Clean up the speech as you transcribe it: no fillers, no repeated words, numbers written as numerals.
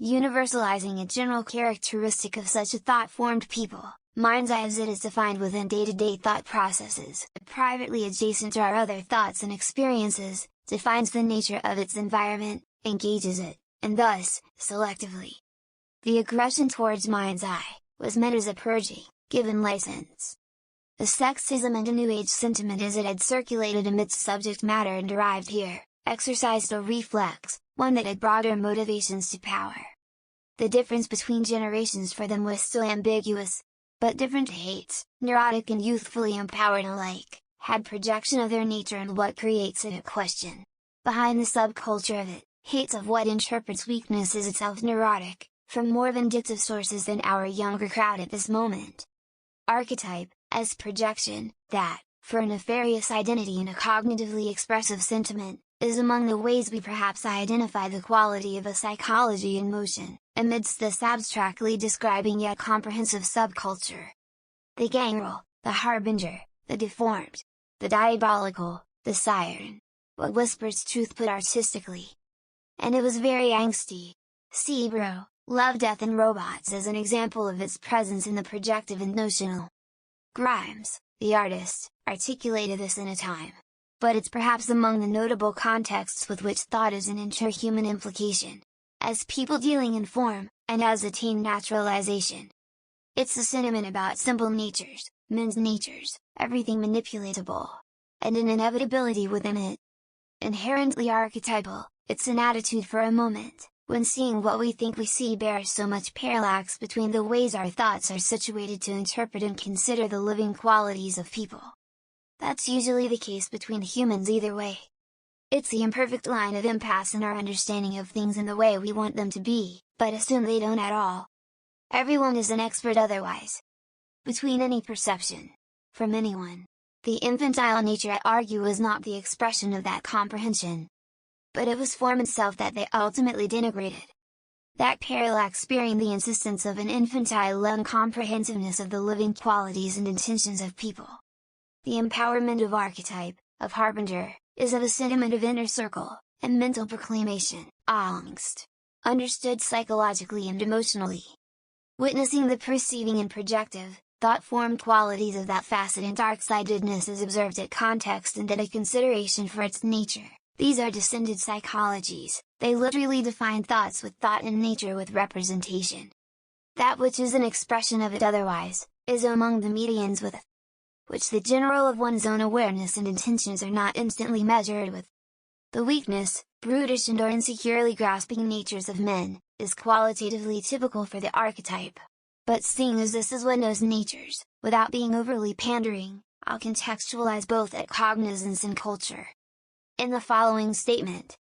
universalizing a general characteristic of such a thought-formed people. Mind's eye as it is defined within day-to-day thought processes, privately adjacent to our other thoughts and experiences, defines the nature of its environment, engages it, and thus, selectively. The aggression towards mind's eye was meant as a purging, given license. The sexism and a New Age sentiment as it had circulated amidst subject matter and derived here, exercised a reflex, one that had broader motivations to power. The difference between generations for them was still ambiguous, but different hates, neurotic and youthfully empowered alike, had projection of their nature and what creates it a question. Behind the subculture of it, hates of what interprets weakness as itself neurotic, from more vindictive sources than our younger crowd at this moment. Archetype, as projection, that, for a nefarious identity and a cognitively expressive sentiment, is among the ways we perhaps identify the quality of a psychology in motion, amidst this abstractly describing yet comprehensive subculture. The gangrel, the harbinger, the deformed, the diabolical, the siren. What whispers truth put artistically. And it was very angsty. See Bro, Love, Death and Robots as an example of its presence in the projective and notional. Grimes, the artist, articulated this in a time. But it's perhaps among the notable contexts with which thought is an interhuman implication. As people dealing in form, and as attain naturalization. It's a sentiment about simple natures, men's natures, everything manipulatable. And an inevitability within it. Inherently archetypal, it's an attitude for a moment, when seeing what we think we see bears so much parallax between the ways our thoughts are situated to interpret and consider the living qualities of people. That's usually the case between humans either way. It's the imperfect line of impasse in our understanding of things in the way we want them to be, but assume they don't at all. Everyone is an expert otherwise. Between any perception, from anyone, the infantile nature I argue was not the expression of that comprehension. But it was form itself that they ultimately denigrated. That parallax bearing the insistence of an infantile uncomprehensiveness of the living qualities and intentions of people. The empowerment of archetype, of harbinger, is of a sentiment of inner circle, and mental proclamation, angst, understood psychologically and emotionally. Witnessing the perceiving and projective, thought-formed qualities of that facet and dark-sidedness is observed at context and at a consideration for its nature. These are descended psychologies, they literally define thoughts with thought and nature with representation. That which is an expression of it otherwise, is among the medians with which the general of one's own awareness and intentions are not instantly measured with. The weakness, brutish and or insecurely grasping natures of men, is qualitatively typical for the archetype. But seeing as this is what knows natures, without being overly pandering, I'll contextualize both at cognizance and culture. In the following statement,